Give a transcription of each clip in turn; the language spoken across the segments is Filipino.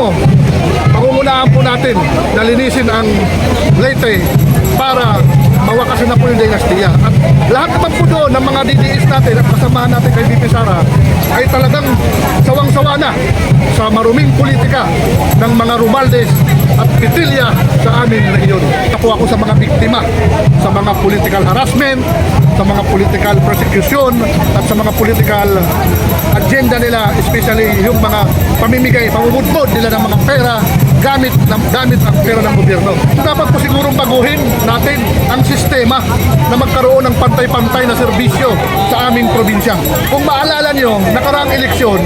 mismo, pangungunahan po natin na linisin ang Leyte para mawakasan na po yung dinastiya. At lahat naman po doon ng mga DDS natin at kasamahan natin kay VP Sara ay talagang sawang-sawa na sa maruming politika ng mga Romualdez at Petilla sa aming rehiyon. Ako sa mga biktima, sa mga political harassment, sa mga political persecution at sa mga political agenda nila, especially yung mga pamimigay, pamumudbod nila ng mga pera gamit ang pera ng gobyerno. So, dapat po sigurong baguhin natin ang sistema na magkaroon ng pantay-pantay na serbisyo sa aming probinsya. Kung maalala nyo, nakaraang eleksyon,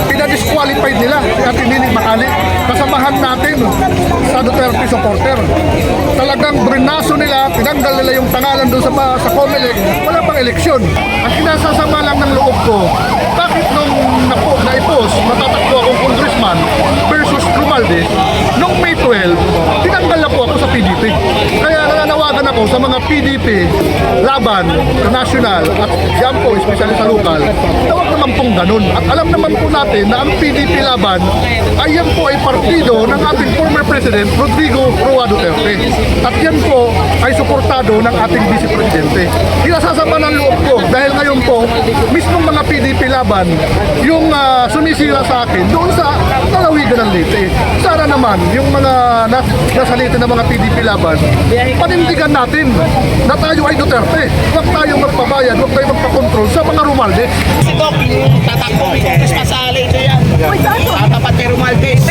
pinadisqualified nila si Ate Nini Macali, kasamahan natin sa Duterte supporter. Talagang brinaso nila, tinanggal nila yung pangalan doon sa COMELEC, wala pang eleksyon. Ang kinasasama lang ng loob ko, bakit nung na-post, matatakbo akong congressman versus Romualdez, nung May 12, tinanggal na po ako sa PDP. Kaya nananawagan ako sa mga PDP, laban, sa national, at yan po, especially sa local, tawag naman pong ganun. At alam naman po natin na ang PDP laban ay yan po ay partido ng ating former President Rodrigo Roa Duterte. At yan po ay suportado ng ating Vice Presidente. Kinasasama ng loob ko dahil ngayon po, mismong mga PDP laban, yung sumisira sa akin doon sa lalawigan ng Leyte. Sana naman, yung mga nasalita ng mga PDP laban, panindigan natin na tayo ay Duterte. Huwag tayong magpabayad, huwag tayong magpakontrol sa mga Romualdez. Si Doc, yung tatakbo, tapos masali ito yan. Tatapat kay Romualdez.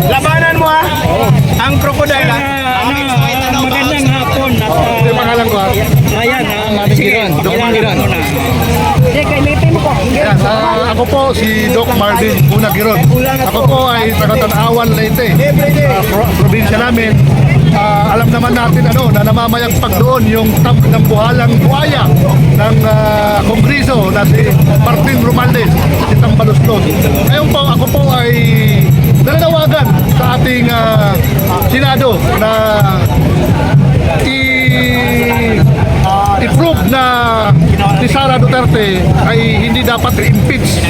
Labanan mo ha, ang crocodile ha. Magandang hapon. Ito yung pangalan ko ha. Ayan, Mamigiran. Doc Marvin. Ako po si Doc Marvin Bunagiron. Ako po ay taga-Tanawan, Leyte. Probinsya namin. Alam naman natin na namamayagpag doon yung ng buhalang buhaya ng Kongreso na si Martin Romualdez, si Tambaloslos. Ngayon po, ako po ay nananawagan sa ating Senado na i-prove na si Sara Duterte ay hindi dapat i-impeach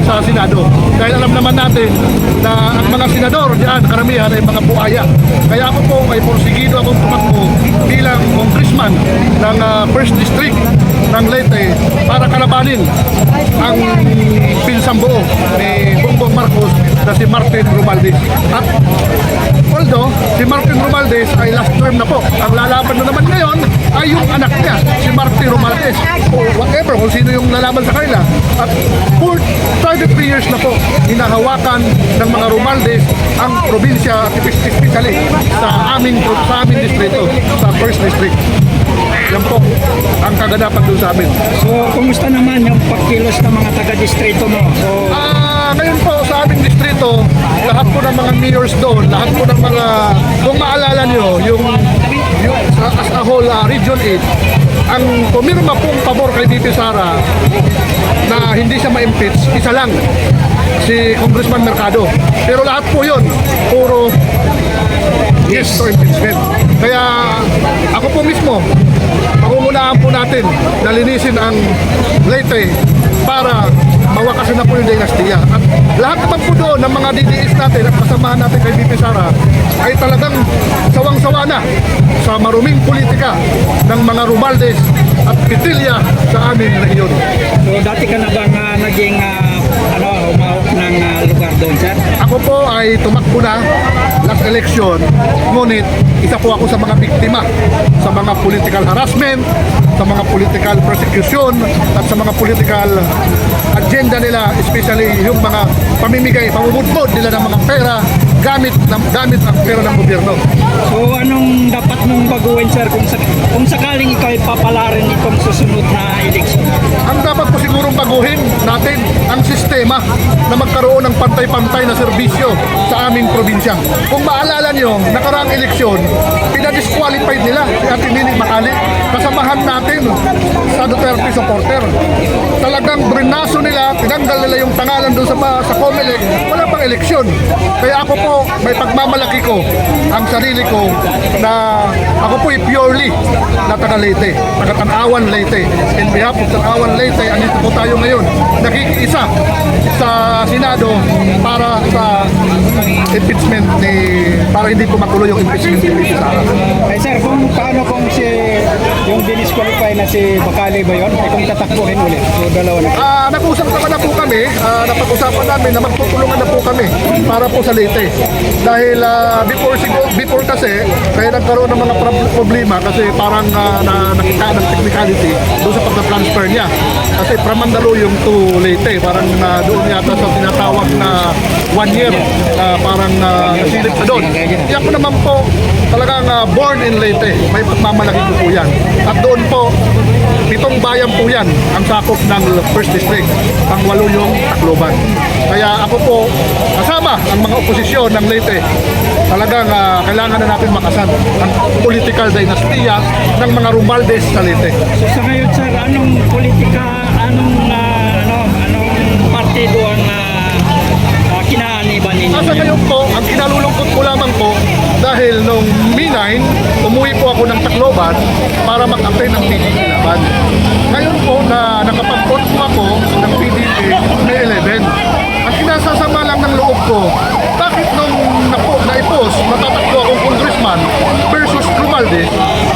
sa Senado. Dahil alam naman natin na ang mga senador diyan, karamihan ay mga buhaya. Kaya ako po ay porsigido akong tumakbo bilang congressman ng 1st District ng Leyte para kalabanin ang pinsang buo ni Bongbong Marcos na si Martin Romualdez. At although si Martin Romualdez ay last term na po, ang lalaban na naman ngayon ay yung anak niya, si Martin Romualdez, o whatever, kung sino yung lalaban sa kanila. At for 33 years na po, hinahawakan ng mga Romualdez ang probinsya, especially sa aming distrito, sa 1st District. Yan po ang kaganapan doon sa amin. So, kumusta naman yung pagkilos ng mga taga-distrito mo? So, ngayon po sa aming distrito, lahat po ng mga mayors doon, lahat po ng mga, kung maalala nyo, yung as a whole Region 8, ang pumirma pong pabor kay VP Sara na hindi siya ma-impeach, isa lang, si Congressman Mercado. Pero lahat po yun, puro yes to impeachment. Kaya ako po mismo, pangungunahan po natin na linisin ang Leyte para mawakasan na po yung dinastiya. At lahat naman po doon ng mga DDS natin at kasamahan natin kay VP Sara ay talagang sawang-sawa na sa maruming politika ng mga Romualdez at Petilla sa aming rehiyon. so dati ka na bang naging humawak ng lugar doon, sir? Ako po ay tumakbo na last election, ngunit isa po ako sa mga biktima sa mga political harassment, sa mga political persecution at sa mga political agenda nila, especially yung mga pamimigay, pamumudbod nila ng mga pera gamit ang pera ng gobyerno. So, anong dapat mong baguhin, sir, kung sakaling ikaw ay papalarin itong susunod na eleksyon? Ang dapat po sigurong baguhin natin ang sistema na magkaroon ng pantay-pantay na serbisyo sa aming probinsya. Kung maalala nyo, nakaraang eleksyon, pinadisqualified nila si Ate Nini Macali, kasamahan natin sa Duterte supporter. Talagang brinaso nila, tinanggal nila yung pangalan doon sa COMELEC, wala pang eleksyon. Kaya ako po, may pagmamalaki ko ang sarili ko na ako po ay purely na taga Leyte, taga Tanawan, Leyte. In behalf of Tanawan, Leyte, andito po tayo ngayon nakikiisa sa Senado para sa impeachment para hindi po matuloy yung impeachment ni VP Sara. Eh sir, paano kung yung dinisqualify na si Bacali ba yun? Eh kung tatakbuhin ulit, yung dalawa na. Nag-usap naman na po kami, napag-usapan namin na magtutulungan na po kami para po sa Leyte. Dahil before kasi, kaya nagkaroon ng mga problema kasi parang nakita ng technicality doon sa pagka-transfer niya. Kasi from Mandaluyong to Leyte, parang doon yata sa tinatawag na 1 year, parang nasilip na doon. Kaya ko naman po talagang born in Leyte, may pagmamalaki ko po yan. At doon po, 7 bayan po yan ang sakop ng First District, ang 8 yung Tacloban. Kaya ako po, kasama ang mga oposisyon ng Leyte, talagang kailangan na natin makasan ang political dynastiya ng mga Romualdez sa Leyte. So sa ngayon sir, anong politika, anong partido ang kinaaniban ninyo? Sa ngayon po, ang kinalulungkot ko lamang po dahil nung May 9, umuwi po ako ng Tacloban para mag-apply ng PDP laban. Ngayon po na nakapag-vote po ako ng PDP May 11. Ang kinasasama lang ng loob ko, bakit nung na-post, matatakbo akong congressman versus Romualdez,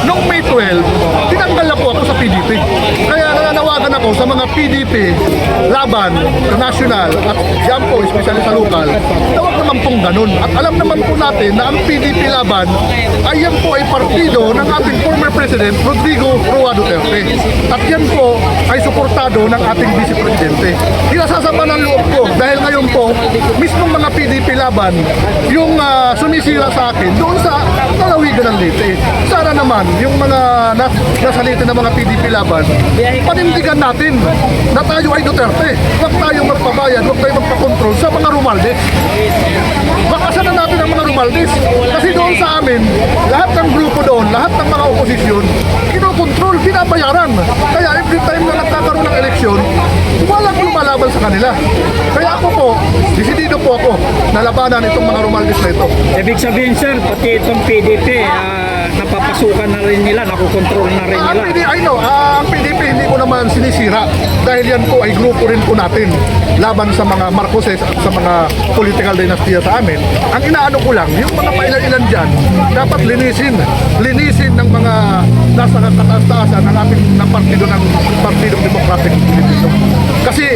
nung May 12, tinanggal na po ako sa PDP. Kaya nananawagan ako sa mga PDP laban sa national at yan po, especially sa lokal, tawag naman pong ganun. At alam naman po natin na ang PDP laban ay yan po ay partido ng ating former President Rodrigo Roa Duterte. At yan po ay suportado ng ating Vice Presidente. Kinasasama ng loob ko dahil ngayon po, mismong mga PDP laban yung sumisira sa akin doon sa lalawigan ng Leyte. Sana naman yung mga nasa Leyte na mga PDP laban, panindigan natin na tayo ay Duterte. Huwag tayong magpabayad, huwag tayong magpakontrol sa mga Romualdez. Bakasan na natin ang mga Romualdez. Kasi doon sa amin, lahat ng grupo doon, lahat ng mga oposisyon, kinokontrol, binabayaran. Kaya every time na nagkakaroon ng eleksyon, walang lumalaban sa kanila. Kaya ako po, desidido po ako na labanan itong mga Romualdez na ito. Ibig sabihin sir, pati itong PDP, napapasukan na rin nila, nakokontrol na rin nila. Ang PDP hindi ko naman sinisira dahil yan po ay grupo rin po natin laban sa mga Marcoses at sa mga political dynasty sa amin. Ang inaano ko lang, yung mga pailan-ilan dyan, dapat linisin ng mga nasa kataas-taasan ng ating Partidong Democratic Filipino. Kasi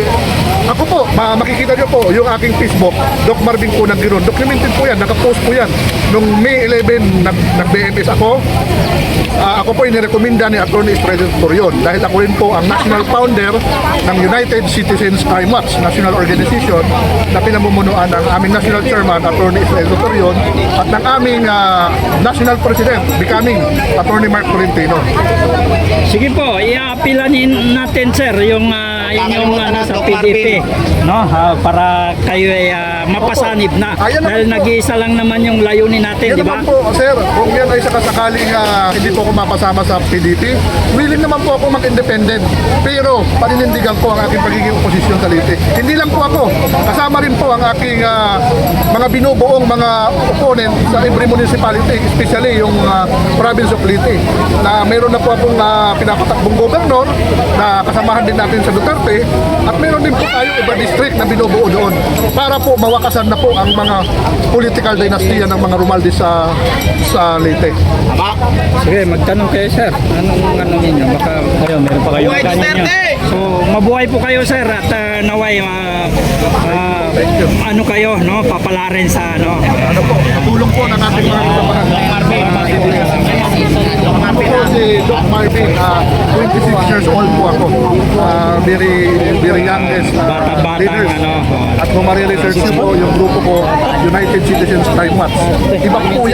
ako po, makikita nyo po yung aking Facebook, Doc Marvin po Naggiron. Documented po yan, nakapost po yan. Nung May 11, nag-BMS ako. Ako po inirekomenda ni Atty. President Torion dahil ako rin po ang national founder ng United Citizens Crime Watch, national organization na pinamumunuan ng aming national chairman, Atty. Israel Torion, at ng aming national president, becoming Atty. Mark Tolentino. Sige po, i-apilanin natin sir yung inyong sa PDP, no? Para kayo ay mapasanib na. Dahil nag-iisa lang naman yung layunin natin, Yan di ba? naman po, sir, kung yan ay sakasakaling hindi po ako mapasama sa PDP, willing naman po ako mag-independent. Pero paninindigan ko ang aking pagiging oposisyon sa Leyte. Hindi lang po ako, kasama rin po ang aking mga binubuong mga opponent sa every municipality, especially yung province of Leyte. Na meron na po akong pinapatakbong gobernador na kasamahan din natin sa Duterte at meron din po tayo iba district na binubuo doon para po mawakasan na po ang mga political dynastiya ng mga Romualdez sa Leyte. Sige, magtanong kayo sir. Anong ninyo? Baka kayo, meron pa kayong plano niyo. So, mabuhay po kayo sir at naway ano kayo, no? Papalarin sa ano. Ano po, tulong po ng ating mga kasamahan. Ako po si Doc Marvin, 26 years old po ako. Very youngest Bata-batang, leaders. ano. At kung mariresearch niyo po yung grupo ko, United Citizens Crime Watch. Iba pa po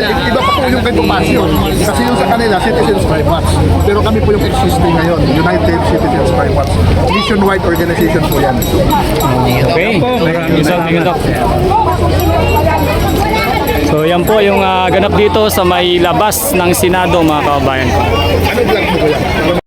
yung kay Tomasio. Kasi yung sa kanila, Citizens Crime Watch. Pero kami po yung existing ngayon, United Citizens Crime Watch. Nationwide organization po yan. Okay. Maraming salamat. So yan po yung ganap dito sa may labas ng Senado mga kababayan. Ano vlog mo ko yan?